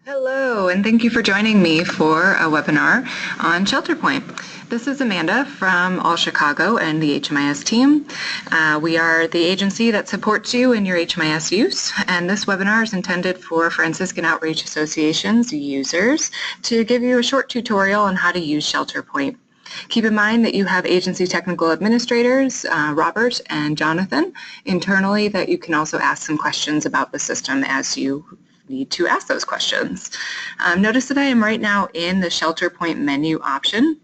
Hello, and thank you for joining me for a webinar on ShelterPoint. This is Amanda from All Chicago and the HMIS team. We are the agency that supports you in your HMIS use, and this webinar is intended for Franciscan Outreach Association's users to give you a short tutorial on how to use ShelterPoint. Keep in mind that you have agency technical administrators, Robert and Jonathan, internally that you can also ask some questions about the system as you need to ask those questions. Notice that I am right now in the ShelterPoint menu option.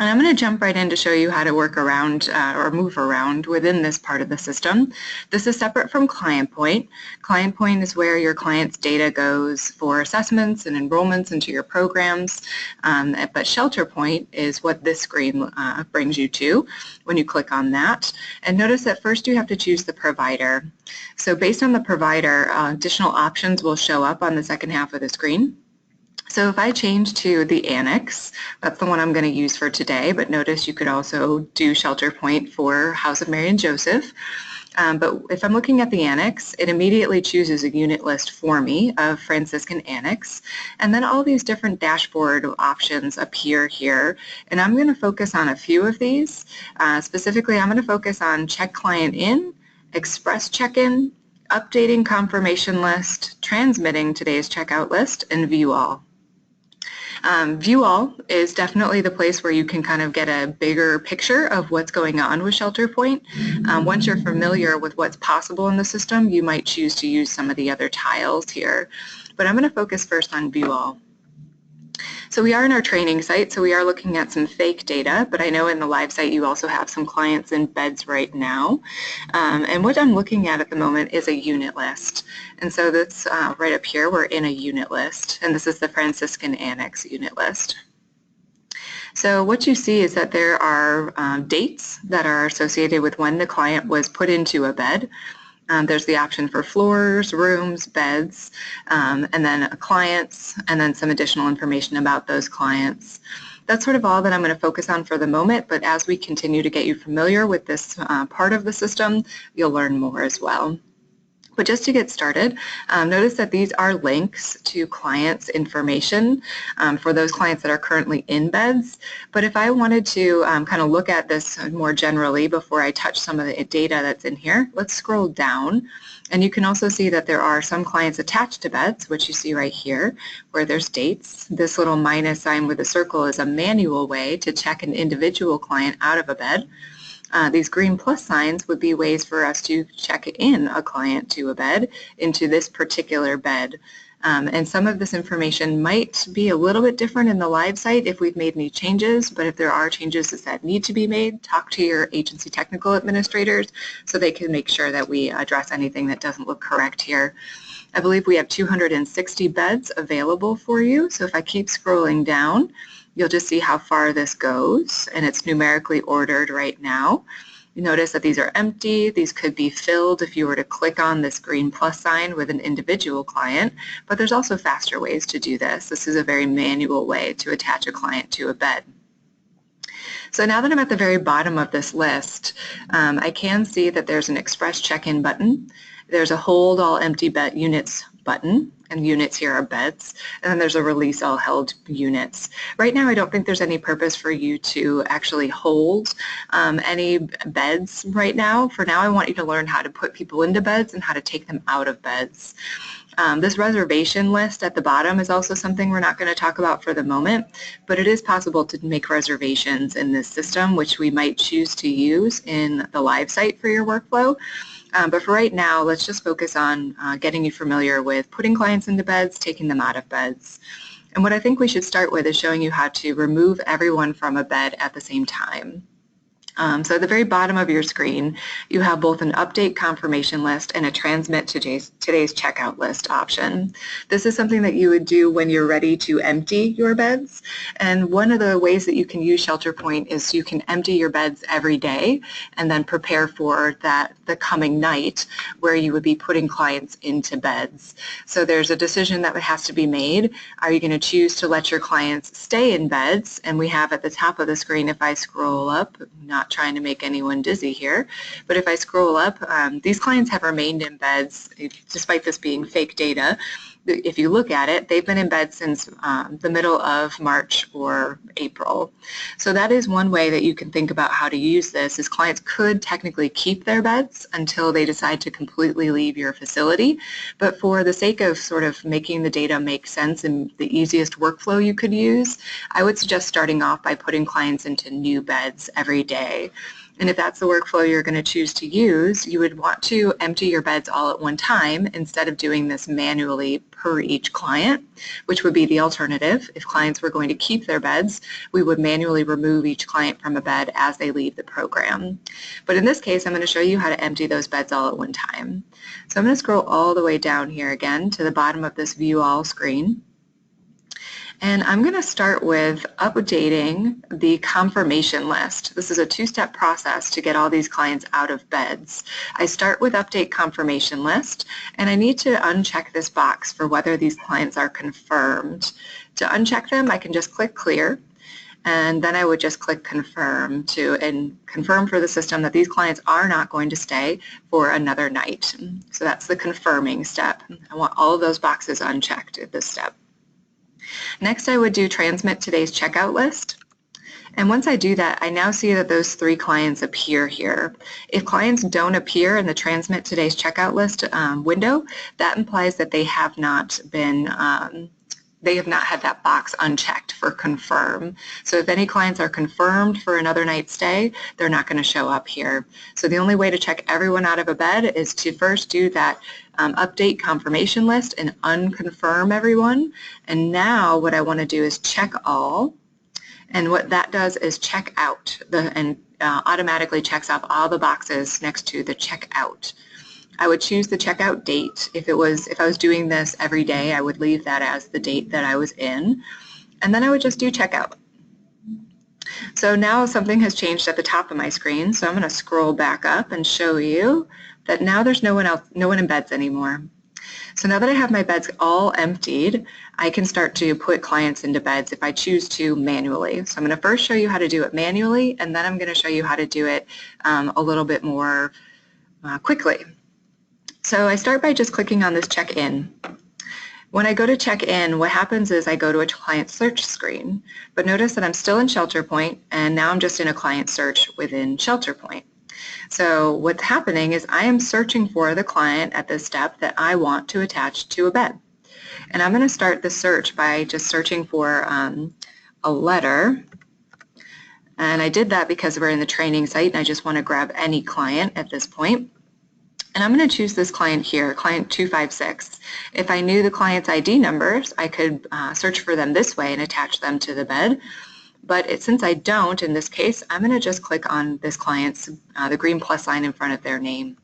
And I'm going to jump right in to show you how to work around or move around within this part of the system. This is separate from ClientPoint. ClientPoint is where your client's data goes for assessments and enrollments into your programs. But ShelterPoint is what this screen brings you to when you click on that. And notice that first you have to choose the provider. So based on the provider, additional options will show up on the second half of the screen. So if I change to the Annex, that's the one I'm going to use for today, but notice you could also do ShelterPoint for House of Mary and Joseph. But if I'm looking at the Annex, it immediately chooses a unit list for me of Franciscan Annex, and then all these different dashboard options appear here, and I'm going to focus on a few of these. Specifically, I'm going to focus on Check Client In, Express Check-In, Updating Confirmation List, Transmitting Today's Checkout List, and View All. View All is definitely the place where you can kind of get a bigger picture of what's going on with ShelterPoint. Once you're familiar with what's possible in the system, you might choose to use some of the other tiles here. But I'm going to focus first on View All. So we are in our training site, so we are looking at some fake data, but I know in the live site you also have some clients in beds right now. And what I'm looking at the moment is a unit list. And so that's right up here, we're in a unit list, and this is the Franciscan Annex unit list. So what you see is that there are dates that are associated with when the client was put into a bed. There's the option for floors, rooms, beds, and then clients, and then some additional information about those clients. That's sort of all that I'm going to focus on for the moment, but as we continue to get you familiar with this part of the system, you'll learn more as well. But just to get started, notice that these are links to clients' information for those clients that are currently in beds. But if I wanted to kind of look at this more generally before I touch some of the data that's in here, let's scroll down. And you can also see that there are some clients attached to beds, which you see right here, where there's dates. This little minus sign with a circle is a manual way to check an individual client out of a bed. These green plus signs would be ways for us to check in a client to a bed into this particular bed. And some of this information might be a little bit different in the live site if we've made any changes, but if there are changes that need to be made, talk to your agency technical administrators so they can make sure that we address anything that doesn't look correct here. I believe we have 260 beds available for you, so if I keep scrolling down, you'll just see how far this goes, and it's numerically ordered right now. You notice that these are empty. These could be filled if you were to click on this green plus sign with an individual client, but there's also faster ways to do this. This is a very manual way to attach a client to a bed. So now that I'm at the very bottom of this list, I can see that there's an Express Check-In button. There's a Hold All Empty Bed Units button, and units here are beds, and then there's a Release All Held Units. Right now I don't think there's any purpose for you to actually hold any beds right now. For now I want you to learn how to put people into beds and how to take them out of beds. This reservation list at the bottom is also something we're not going to talk about for the moment, but it is possible to make reservations in this system, which we might choose to use in the live site for your workflow. But for right now, let's just focus on getting you familiar with putting clients into beds, taking them out of beds. And what I think we should start with is showing you how to remove everyone from a bed at the same time. So at the very bottom of your screen, you have both an update confirmation list and a transmit today's checkout list option. This is something that you would do when you're ready to empty your beds. And one of the ways that you can use ShelterPoint is you can empty your beds every day and then prepare for the coming night where you would be putting clients into beds. So there's a decision that has to be made. Are you going to choose to let your clients stay in beds? And we have at the top of the screen, if I scroll up, not trying to make anyone dizzy here, but if I scroll up, these clients have remained in beds despite this being fake data. if you look at it, they've been in bed since the middle of March or April. So that is one way that you can think about how to use this, is clients could technically keep their beds until they decide to completely leave your facility. But for the sake of sort of making the data make sense and the easiest workflow you could use, I would suggest starting off by putting clients into new beds every day. And if that's the workflow you're going to choose to use, you would want to empty your beds all at one time instead of doing this manually per each client, which would be the alternative. If clients were going to keep their beds, we would manually remove each client from a bed as they leave the program. But in this case, I'm going to show you how to empty those beds all at one time. So I'm going to scroll all the way down here again to the bottom of this View All screen. And I'm going to start with updating the confirmation list. This is a two-step process to get all these clients out of beds. I start with Update Confirmation List, and I need to uncheck this box for whether these clients are confirmed. To uncheck them, I can just click Clear, and then I would just click Confirm and confirm for the system that these clients are not going to stay for another night. So that's the confirming step. I want all of those boxes unchecked at this step. Next, I would do Transmit Today's Checkout List. And once I do that, I now see that those 3 clients appear here. If clients don't appear in the Transmit Today's Checkout List window, that implies that they have not had that box unchecked for confirm. So if any clients are confirmed for another night's stay, they're not going to show up here. So the only way to check everyone out of a bed is to first do that update confirmation list and unconfirm everyone. And now what I want to do is check all. And what that does is check out and automatically checks off all the boxes next to the checkout. I would choose the checkout date. If I was doing this every day, I would leave that as the date that I was in. And then I would just do checkout. So now something has changed at the top of my screen. So I'm going to scroll back up and show you that now there's no one in beds anymore. So now that I have my beds all emptied, I can start to put clients into beds if I choose to manually. So I'm going to first show you how to do it manually, and then I'm going to show you how to do it a little bit more quickly. So I start by just clicking on this check-in. When I go to check in, what happens is I go to a client search screen, but notice that I'm still in ShelterPoint, and now I'm just in a client search within ShelterPoint. So what's happening is I am searching for the client at this step that I want to attach to a bed. And I'm going to start the search by just searching for a letter. And I did that because we're in the training site and I just want to grab any client at this point. And I'm going to choose this client here, client 256. If I knew the client's ID numbers, I could search for them this way and attach them to the bed. But since I don't, in this case, I'm going to just click on this client's, the green plus sign in front of their name.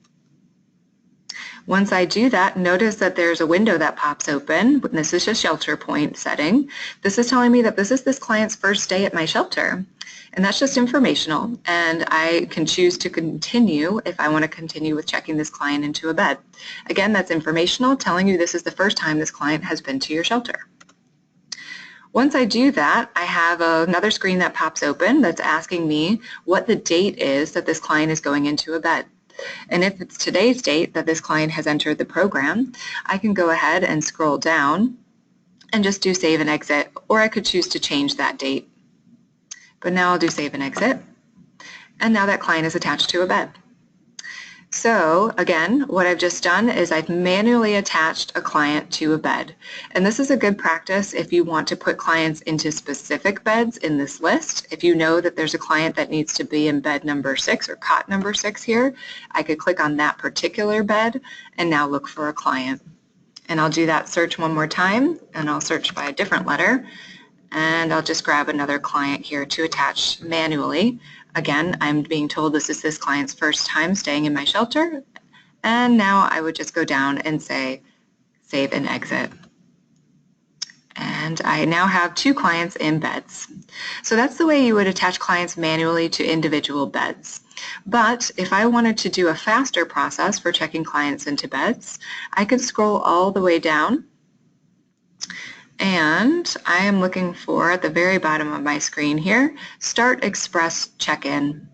Once I do that, notice that there's a window that pops open. This is a ShelterPoint setting. This is telling me that this is this client's first stay at my shelter. And that's just informational, and I can choose to continue if I want to continue with checking this client into a bed. Again, that's informational, telling you this is the first time this client has been to your shelter. Once I do that, I have another screen that pops open that's asking me what the date is that this client is going into a bed. And if it's today's date that this client has entered the program, I can go ahead and scroll down and just do save and exit, or I could choose to change that date. But now I'll do save and exit, and now that client is attached to a bed. So again, what I've just done is I've manually attached a client to a bed. And this is a good practice if you want to put clients into specific beds in this list. If you know that there's a client that needs to be in bed number 6 or cot number 6 here, I could click on that particular bed and now look for a client. And I'll do that search one more time, and I'll search by a different letter. And I'll just grab another client here to attach manually. Again, I'm being told this is this client's first time staying in my shelter, and now I would just go down and say save and exit. And I now have 2 clients in beds. So that's the way you would attach clients manually to individual beds. But if I wanted to do a faster process for checking clients into beds, I could scroll all the way down. And I am looking for, at the very bottom of my screen here, Start Express Check-in.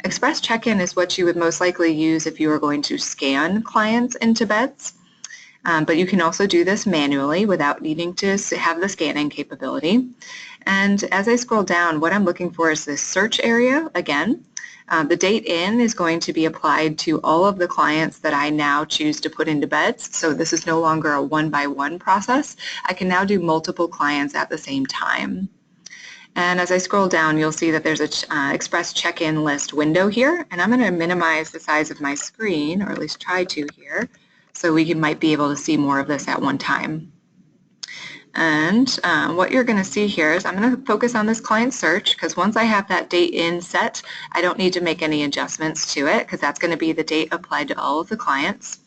Express Check-in is what you would most likely use if you were going to scan clients into beds. But you can also do this manually without needing to have the scanning capability. And as I scroll down, what I'm looking for is this search area again. The date in is going to be applied to all of the clients that I now choose to put into beds. So this is no longer a one-by-one process. I can now do multiple clients at the same time. And as I scroll down, you'll see that there's a Express check-in list window here, and I'm going to minimize the size of my screen, or at least try to here, so we might be able to see more of this at one time. And what you're going to see here is I'm going to focus on this client search, because once I have that date in set, I don't need to make any adjustments to it, because that's going to be the date applied to all of the clients.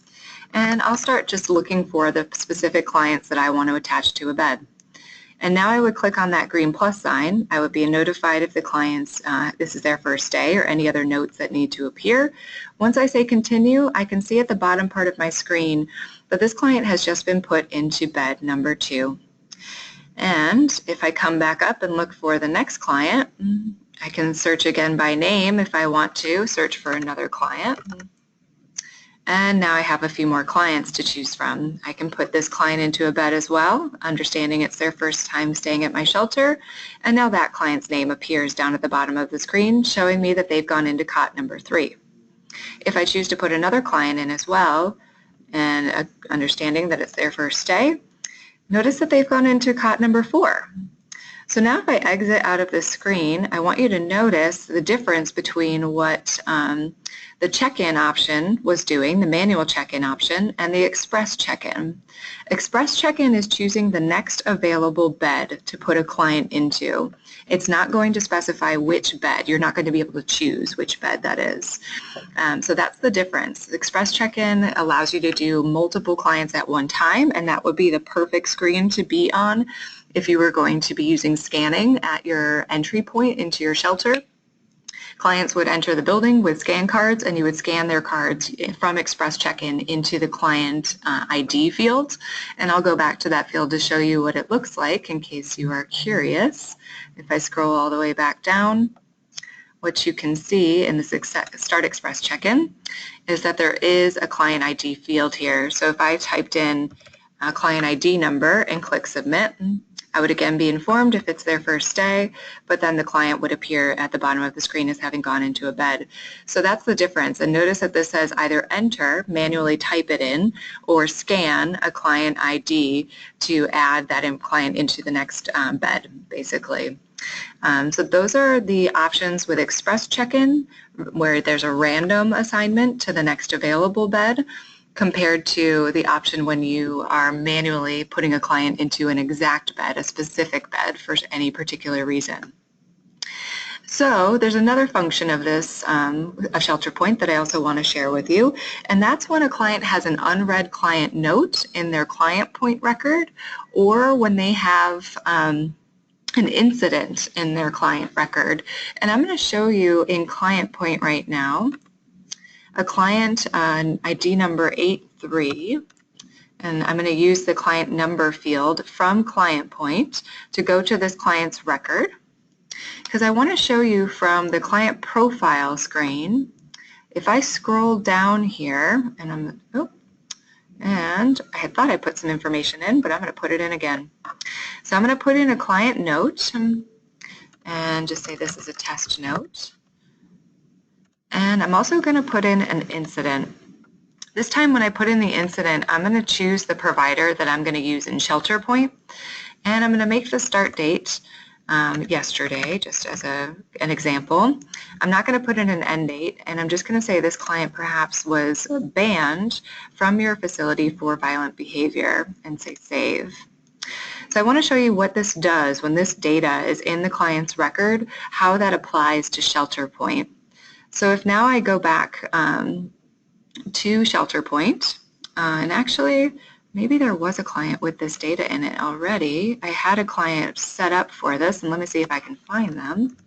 And I'll start just looking for the specific clients that I want to attach to a bed. And now I would click on that green plus sign. I would be notified if the clients, this is their first day, or any other notes that need to appear. Once I say continue, I can see at the bottom part of my screen that this client has just been put into bed number 2. And if I come back up and look for the next client, I can search again by name if I want to, search for another client. And now I have a few more clients to choose from. I can put this client into a bed as well, understanding it's their first time staying at my shelter. And now that client's name appears down at the bottom of the screen, showing me that they've gone into cot number 3. If I choose to put another client in as well, and understanding that it's their first day, notice that they've gone into cot number 4. So now if I exit out of this screen, I want you to notice the difference between what the check-in option was doing, the manual check-in option, and the express check-in. Express check-in is choosing the next available bed to put a client into. It's not going to specify which bed. You're not going to be able to choose which bed that is. So that's the difference. Express check-in allows you to do multiple clients at one time, and that would be the perfect screen to be on if you were going to be using scanning at your entry point into your shelter. Clients would enter the building with scan cards, and you would scan their cards from Express Check-in into the client ID field. And I'll go back to that field to show you what it looks like in case you are curious. If I scroll all the way back down, what you can see in this Start Express Check-in is that there is a client ID field here. So if I typed in a client ID number and click Submit, I would again be informed if it's their first day, but then the client would appear at the bottom of the screen as having gone into a bed. So that's the difference. And notice that this says either enter, manually type it in, or scan a client ID to add that client into the next bed, basically. So those are the options with Express Check-in, where there's a random assignment to the next available bed, compared to the option when you are manually putting a client into an exact bed, a specific bed for any particular reason. So there's another function of this, a ShelterPoint, that I also want to share with you, and that's when a client has an unread client note in their client point record, or when they have an incident in their client record. And I'm going to show you in client point right now a client ID number 83, and I'm going to use the client number field from client point to go to this client's record, because I want to show you from the client profile screen. If I scroll down here, and I had thought I put some information in, but I'm going to put it in again. So I'm going to put in a client note and just say this is a test note. And I'm also going to put in an incident. This time when I put in the incident, I'm going to choose the provider that I'm going to use in ShelterPoint, and I'm going to make the start date yesterday, just as an example. I'm not going to put in an end date, and I'm just going to say this client perhaps was banned from your facility for violent behavior, and say save. So I want to show you what this does when this data is in the client's record, how that applies to ShelterPoint. So if now I go back to ShelterPoint, and actually maybe there was a client with this data in it already. I had a client set up for this, and let me see if I can find them.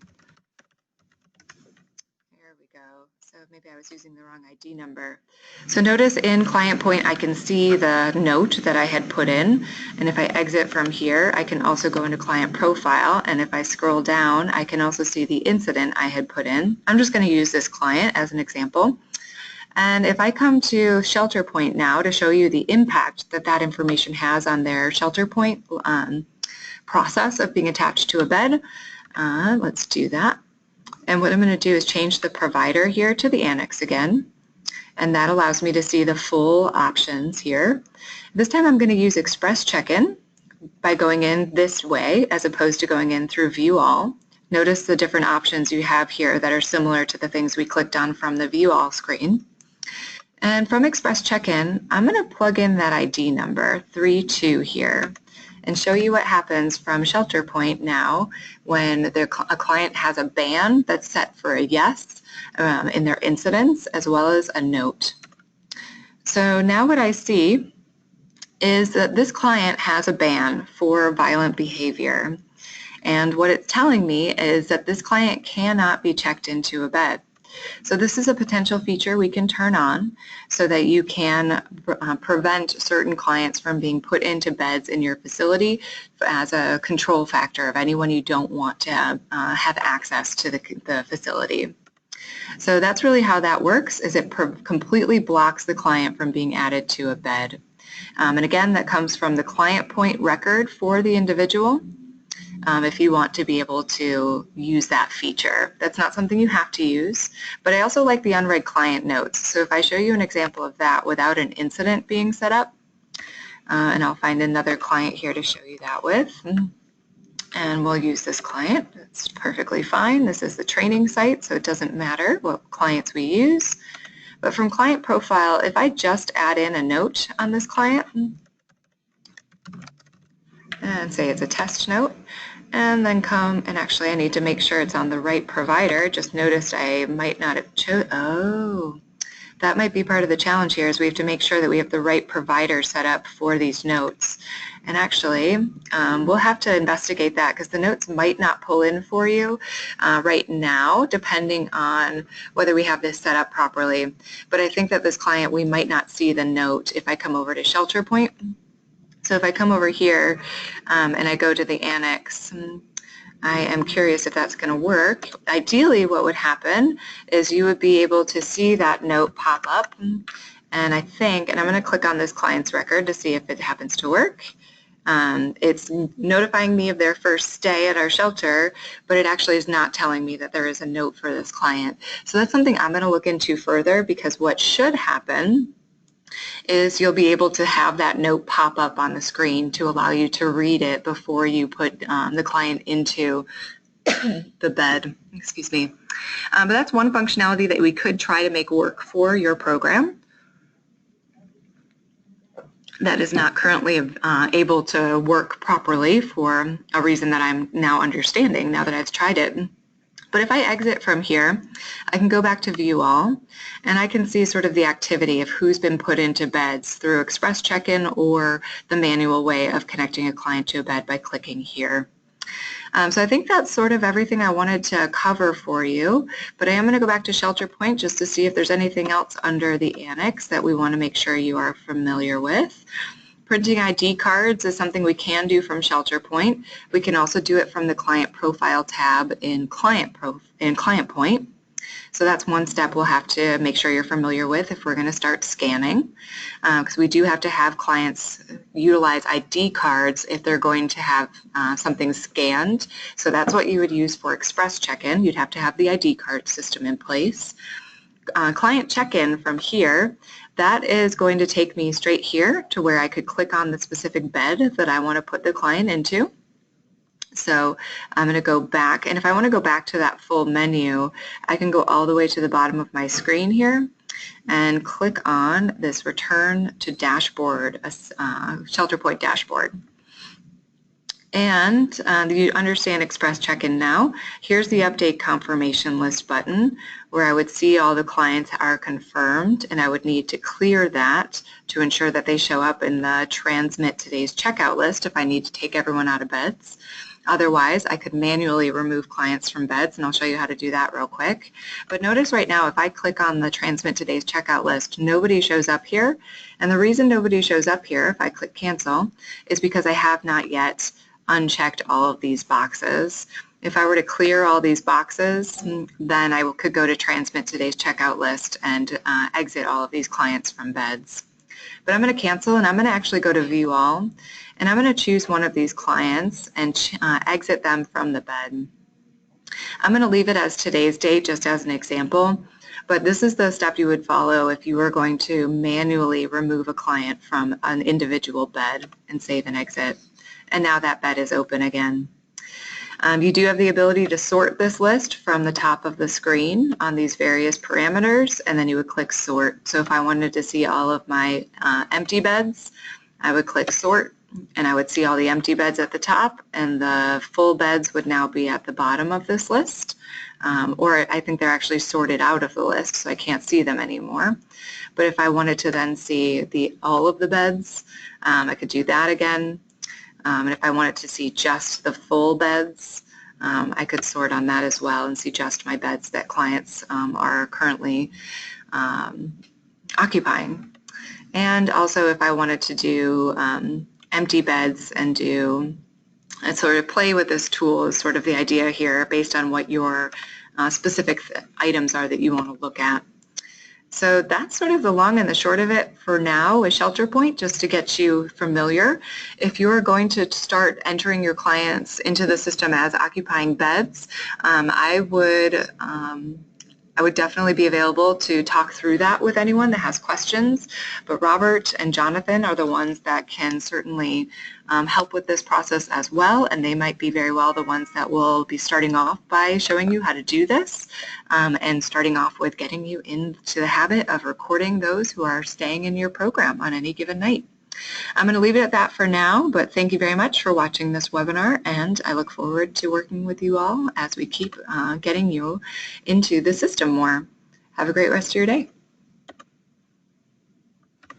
There we go. So maybe I was using the wrong ID number. So notice in Client Point I can see the note that I had put in, and if I exit from here I can also go into Client Profile, and if I scroll down I can also see the incident I had put in. I'm just going to use this client as an example. And if I come to ShelterPoint now to show you the impact that that information has on their ShelterPoint process of being attached to a bed, let's do that. And what I'm going to do is change the provider here to the annex again. And that allows me to see the full options here. This time I'm going to use Express Check-in by going in this way as opposed to going in through View All. Notice the different options you have here that are similar to the things we clicked on from the View All screen. And from Express Check-in, I'm going to plug in that ID number, 32 here, and show you what happens from ShelterPoint now when a client has a ban that's set for a yes in their incidents as well as a note. So now what I see is that this client has a ban for violent behavior. And what it's telling me is that this client cannot be checked into a bed. So this is a potential feature we can turn on so that you can prevent certain clients from being put into beds in your facility as a control factor of anyone you don't want to have access to the facility. So that's really how that works, is it completely blocks the client from being added to a bed. And again, that comes from the client point record for the individual. If you want to be able to use that feature. That's not something you have to use, but I also like the unread client notes. So if I show you an example of that without an incident being set up, and I'll find another client here to show you that with, and we'll use this client. It's perfectly fine. This is the training site, so it doesn't matter what clients we use. But from client profile, if I just add in a note on this client, and say it's a test note, and then come, and actually I need to make sure it's on the right provider. Just noticed I might not have that might be part of the challenge here, is we have to make sure that we have the right provider set up for these notes. And actually, we'll have to investigate that because the notes might not pull in for you right now, depending on whether we have this set up properly. But I think that this client, we might not see the note if I come over to ShelterPoint. So if I come over here and I go to the annex, I am curious if that's going to work. Ideally, what would happen is you would be able to see that note pop up. And I think, and I'm going to click on this client's record to see if it happens to work. It's notifying me of their first stay at our shelter, but it actually is not telling me that there is a note for this client. So that's something I'm going to look into further, because what should happen is you'll be able to have that note pop up on the screen to allow you to read it before you put the client into the bed. Excuse me. But that's one functionality that we could try to make work for your program that is not currently able to work properly for a reason that I'm now understanding now that I've tried it. But if I exit from here, I can go back to View All, and I can see sort of the activity of who's been put into beds through Express Check-in or the manual way of connecting a client to a bed by clicking here. So I think that's sort of everything I wanted to cover for you, but I am going to go back to ShelterPoint just to see if there's anything else under the annex that we want to make sure you are familiar with. Printing ID cards is something we can do from ShelterPoint. We can also do it from the Client Profile tab in ClientPoint. So that's one step we'll have to make sure you're familiar with if we're going to start scanning, because we do have to have clients utilize ID cards if they're going to have something scanned. So that's what you would use for Express Check-in. You'd have to have the ID card system in place. Client check-in from here, that is going to take me straight here to where I could click on the specific bed that I want to put the client into. So I'm going to go back, and if I want to go back to that full menu, I can go all the way to the bottom of my screen here and click on this Return to Dashboard, ShelterPoint dashboard. And you understand Express Check-in now. Here's the Update Confirmation List button where I would see all the clients are confirmed, and I would need to clear that to ensure that they show up in the Transmit Today's Checkout list if I need to take everyone out of beds. Otherwise, I could manually remove clients from beds, and I'll show you how to do that real quick. But notice right now, if I click on the Transmit Today's Checkout list, nobody shows up here. And the reason nobody shows up here, if I click Cancel, is because I have not yet unchecked all of these boxes. If I were to clear all these boxes, then I could go to transmit today's checkout list and exit all of these clients from beds. But I'm going to cancel, and I'm going to actually go to view all, and I'm going to choose one of these clients and exit them from the bed. I'm going to leave it as today's date just as an example, but this is the step you would follow if you were going to manually remove a client from an individual bed and save and exit. And now that bed is open again. You do have the ability to sort this list from the top of the screen on these various parameters, and then you would click sort. So if I wanted to see all of my empty beds, I would click sort, and I would see all the empty beds at the top, and the full beds would now be at the bottom of this list. Or I think they're actually sorted out of the list, so I can't see them anymore. But if I wanted to then see all of the beds, I could do that again. And if I wanted to see just the full beds, I could sort on that as well and see just my beds that clients are currently occupying. And also if I wanted to do empty beds and sort of play with this tool is sort of the idea here based on what your specific items are that you want to look at. So that's sort of the long and the short of it for now with ShelterPoint, just to get you familiar. If you're going to start entering your clients into the system as occupying beds, I would definitely be available to talk through that with anyone that has questions, but Robert and Jonathan are the ones that can certainly help with this process as well, and they might be very well the ones that will be starting off by showing you how to do this and starting off with getting you into the habit of recording those who are staying in your program on any given night. I'm going to leave it at that for now, but thank you very much for watching this webinar, and I look forward to working with you all as we keep getting you into the system more. Have a great rest of your day.